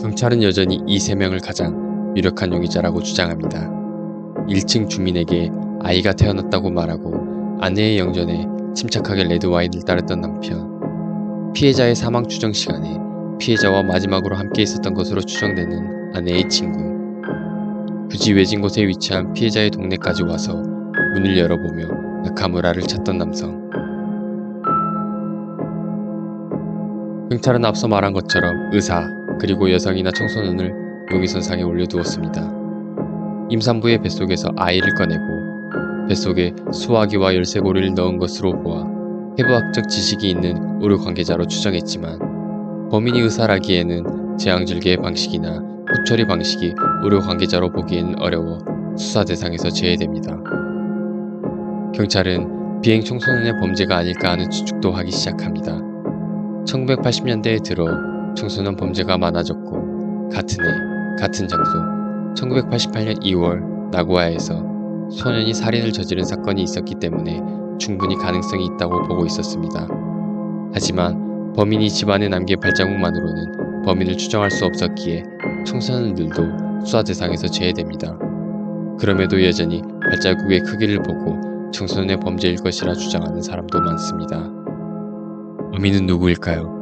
경찰은 여전히 이 3명을 가장 유력한 용의자라고 주장합니다. 1층 주민에게 아이가 태어났다고 말하고 아내의 영전에 침착하게 레드와인을 따랐던 남편, 피해자의 사망 추정 시간에 피해자와 마지막으로 함께 있었던 것으로 추정되는 아내의 친구, 굳이 외진 곳에 위치한 피해자의 동네까지 와서 문을 열어보며 나카무라를 찾던 남성. 경찰은 앞서 말한 것처럼 의사, 그리고 여성이나 청소년을 용의선상에 올려두었습니다. 임산부의 뱃속에서 아이를 꺼내고 뱃속에 수화기와 열쇠고리를 넣은 것으로 보아 해부학적 지식이 있는 의료 관계자로 추정했지만 범인이 의사라기에는 제왕절개의 방식이나 후처리 방식이 의료 관계자로 보기에는 어려워 수사 대상에서 제외됩니다. 경찰은 비행 청소년의 범죄가 아닐까 하는 추측도 하기 시작합니다. 1980년대에 들어 청소년 범죄가 많아졌고 같은 해, 같은 장소, 1988년 2월 나고야에서 소년이 살인을 저지른 사건이 있었기 때문에 충분히 가능성이 있다고 보고 있었습니다. 하지만 범인이 집안에 남긴 발자국만으로는 범인을 추정할 수 없었기에 청소년들도 수사 대상에서 제외됩니다. 그럼에도 여전히 발자국의 크기를 보고 청소년의 범죄일 것이라 주장하는 사람도 많습니다. 범인은 누구일까요?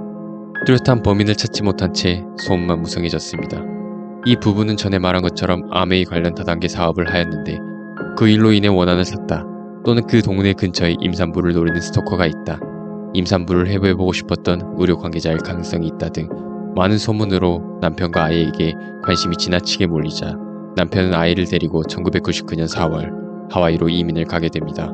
뚜렷한 범인을 찾지 못한 채 소문만 무성해졌습니다. 이 부부는 전에 말한 것처럼 아메이 관련 다단계 사업을 하였는데 그 일로 인해 원한을 샀다, 또는 그 동네 근처에 임산부를 노리는 스토커가 있다, 임산부를 해부해보고 싶었던 의료 관계자일 가능성이 있다 등 많은 소문으로 남편과 아이에게 관심이 지나치게 몰리자 남편은 아이를 데리고 1999년 4월 하와이로 이민을 가게 됩니다.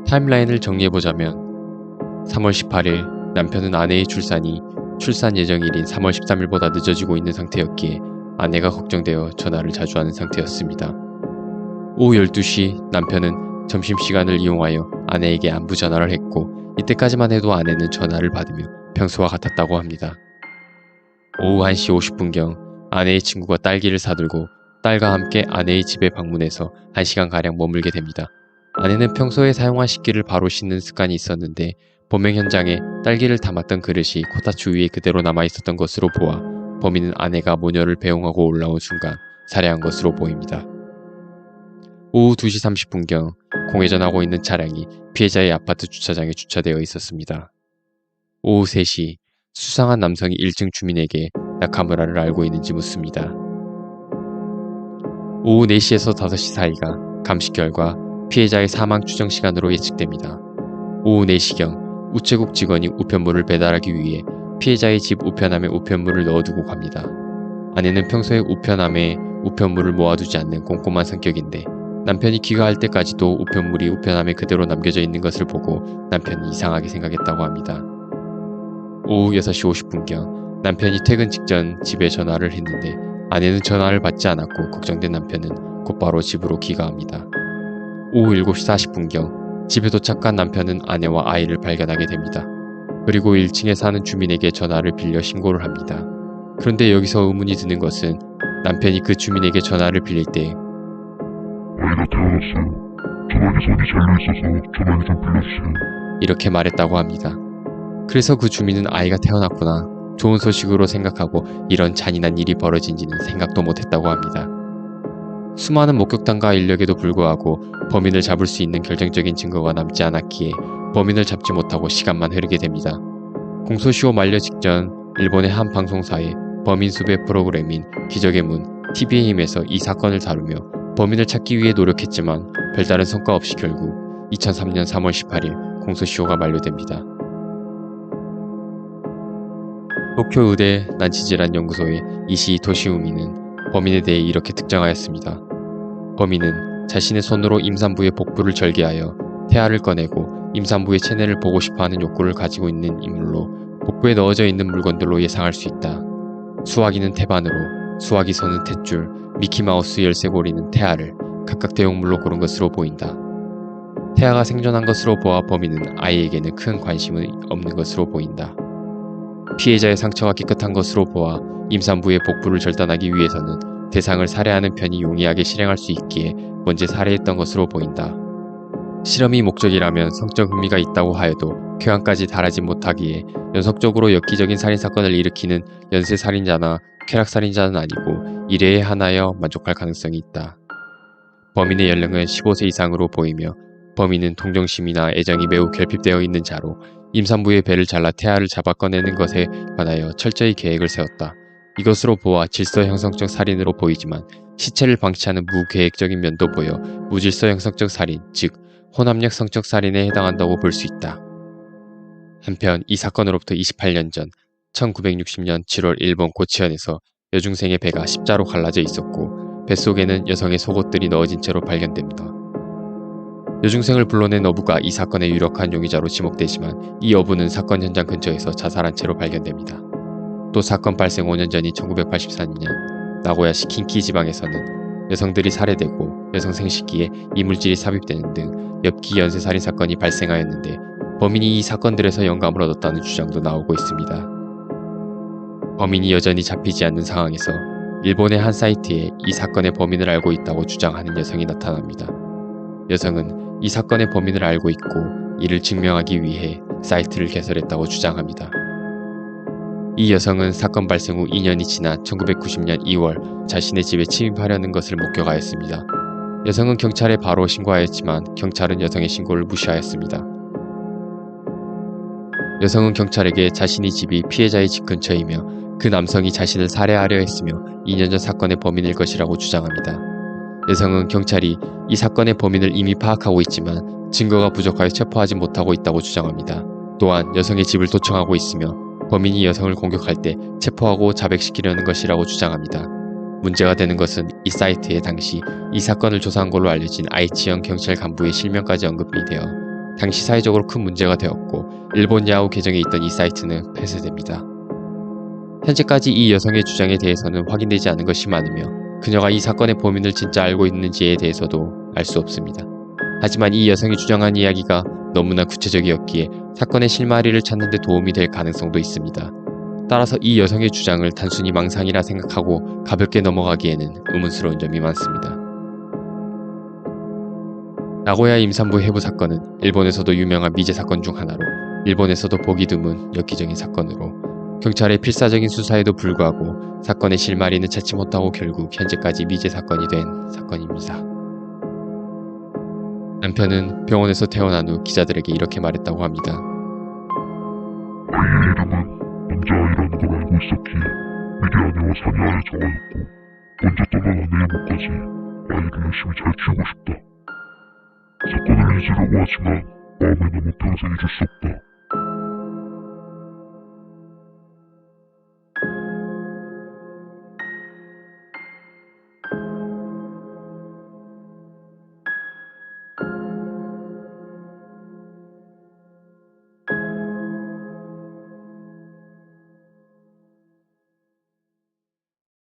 타임라인을 정리해보자면 3월 18일 남편은 아내의 출산이 출산 예정일인 3월 13일보다 늦어지고 있는 상태였기에 아내가 걱정되어 전화를 자주 하는 상태였습니다. 오후 12시 남편은 점심시간을 이용하여 아내에게 안부 전화를 했고 이때까지만 해도 아내는 전화를 받으며 평소와 같았다고 합니다. 오후 1시 50분경 아내의 친구가 딸기를 사들고 딸과 함께 아내의 집에 방문해서 1시간가량 머물게 됩니다. 아내는 평소에 사용한 식기를 바로 씻는 습관이 있었는데 범행 현장에 딸기를 담았던 그릇이 코타츠 위에 그대로 남아있었던 것으로 보아 범인은 아내가 모녀를 배웅하고 올라온 순간 살해한 것으로 보입니다. 오후 2시 30분경 공회전하고 있는 차량이 피해자의 아파트 주차장에 주차되어 있었습니다. 오후 3시 수상한 남성이 1층 주민에게 나카무라를 알고 있는지 묻습니다. 오후 4시에서 5시 사이가 감식 결과 피해자의 사망 추정 시간으로 예측됩니다. 오후 4시경 우체국 직원이 우편물을 배달하기 위해 피해자의 집 우편함에 우편물을 넣어두고 갑니다. 아내는 평소에 우편함에 우편물을 모아두지 않는 꼼꼼한 성격인데 남편이 귀가할 때까지도 우편물이 우편함에 그대로 남겨져 있는 것을 보고 남편이 이상하게 생각했다고 합니다. 오후 6시 50분경 남편이 퇴근 직전 집에 전화를 했는데 아내는 전화를 받지 않았고 걱정된 남편은 곧바로 집으로 귀가합니다. 오후 7시 40분경 집에 도착한 남편은 아내와 아이를 발견하게 됩니다. 그리고 1층에 사는 주민에게 전화를 빌려 신고를 합니다. 그런데 여기서 의문이 드는 것은 남편이 그 주민에게 전화를 빌릴 때 아이가 태어났어요. 전화기 선이 잘려있어서 전화기 좀 빌려주세요. 이렇게 말했다고 합니다. 그래서 그 주민은 아이가 태어났구나, 좋은 소식으로 생각하고 이런 잔인한 일이 벌어진지는 생각도 못했다고 합니다. 수많은 목격담과 인력에도 불구하고 범인을 잡을 수 있는 결정적인 증거가 남지 않았기에 범인을 잡지 못하고 시간만 흐르게 됩니다. 공소시효 만료 직전 일본의 한 방송사의 범인 수배 프로그램인 기적의 문 TVA임에서 이 사건을 다루며 범인을 찾기 위해 노력했지만 별다른 성과 없이 결국 2003년 3월 18일 공소시효가 만료됩니다. 도쿄 의대 난치질환연구소의 이시이 토시우미는 범인에 대해 이렇게 특정하였습니다. 범인은 자신의 손으로 임산부의 복부를 절개하여 태아를 꺼내고 임산부의 체내를 보고 싶어하는 욕구를 가지고 있는 인물로 복부에 넣어져 있는 물건들로 예상할 수 있다. 수화기는 태반으로, 수화기 선은 탯줄, 미키마우스 열쇠고리는 태아를 각각 대용물로 고른 것으로 보인다. 태아가 생존한 것으로 보아 범인은 아이에게는 큰 관심이 없는 것으로 보인다. 피해자의 상처가 깨끗한 것으로 보아 임산부의 복부를 절단하기 위해서는 대상을 살해하는 편이 용이하게 실행할 수 있기에 먼저 살해했던 것으로 보인다. 실험이 목적이라면 성적 흥미가 있다고 하여도 쾌감까지 달하지 못하기에 연속적으로 엽기적인 살인사건을 일으키는 연쇄살인자나 쾌락살인자는 아니고 일회에 하나여 만족할 가능성이 있다. 범인의 연령은 15세 이상으로 보이며 범인은 동정심이나 애정이 매우 결핍되어 있는 자로 임산부의 배를 잘라 태아를 잡아 꺼내는 것에 관하여 철저히 계획을 세웠다. 이것으로 보아 질서 형성적 살인으로 보이지만 시체를 방치하는 무계획적인 면도 보여 무질서 형성적 살인, 즉 혼합력 성적 살인에 해당한다고 볼 수 있다. 한편 이 사건으로부터 28년 전 1960년 7월 일본 고치현에서 여중생의 배가 십자로 갈라져 있었고 뱃속에는 여성의 속옷들이 넣어진 채로 발견됩니다. 여중생을 불러낸 어부가 이 사건의 유력한 용의자로 지목되지만 이 어부는 사건 현장 근처에서 자살한 채로 발견됩니다. 또 사건 발생 5년 전인 1984년 나고야시 킨키 지방에서는 여성들이 살해되고 여성 생식기에 이물질이 삽입되는 등 엽기 연쇄살인 사건이 발생하였는데 범인이 이 사건들에서 영감을 얻었다는 주장도 나오고 있습니다. 범인이 여전히 잡히지 않는 상황에서 일본의 한 사이트에 이 사건의 범인을 알고 있다고 주장하는 여성이 나타납니다. 여성은 이 사건의 범인을 알고 있고 이를 증명하기 위해 사이트를 개설했다고 주장합니다. 이 여성은 사건 발생 후 2년이 지난 1990년 2월 자신의 집에 침입하려는 것을 목격하였습니다. 여성은 경찰에 바로 신고하였지만 경찰은 여성의 신고를 무시하였습니다. 여성은 경찰에게 자신의 집이 피해자의 집 근처이며 그 남성이 자신을 살해하려 했으며 2년 전 사건의 범인일 것이라고 주장합니다. 여성은 경찰이 이 사건의 범인을 이미 파악하고 있지만 증거가 부족하여 체포하지 못하고 있다고 주장합니다. 또한 여성의 집을 도청하고 있으며 범인이 여성을 공격할 때 체포하고 자백시키려는 것이라고 주장합니다. 문제가 되는 것은 이 사이트에 당시 이 사건을 조사한 걸로 알려진 아이치현 경찰 간부의 실명까지 언급이 되어 당시 사회적으로 큰 문제가 되었고 일본 야후 계정에 있던 이 사이트는 폐쇄됩니다. 현재까지 이 여성의 주장에 대해서는 확인되지 않은 것이 많으며 그녀가 이 사건의 범인을 진짜 알고 있는지에 대해서도 알 수 없습니다. 하지만 이 여성이 주장한 이야기가 너무나 구체적이었기에 사건의 실마리를 찾는 데 도움이 될 가능성도 있습니다. 따라서 이 여성의 주장을 단순히 망상이라 생각하고 가볍게 넘어가기에는 의문스러운 점이 많습니다. 나고야 임산부 해부 사건은 일본에서도 유명한 미제 사건 중 하나로 일본에서도 보기 드문 엽기적인 사건으로 경찰의 필사적인 수사에도 불구하고 사건의 실마리는 찾지 못하고 결국 현재까지 미제 사건이 된 사건입니다. 남편은 병원에서 태어난 후 기자들에게 이렇게 말했다고 합니다. 아이의 이름은 남자아이라는 걸 알고 있었기에 미리 아내와 사내아에 정하였고 먼저 떠난 아내의 목까지 아이를 열심히 잘 키우고 싶다. 사건을 잊으려고 하지만 마음에 너무 평생 잊을 수 없다.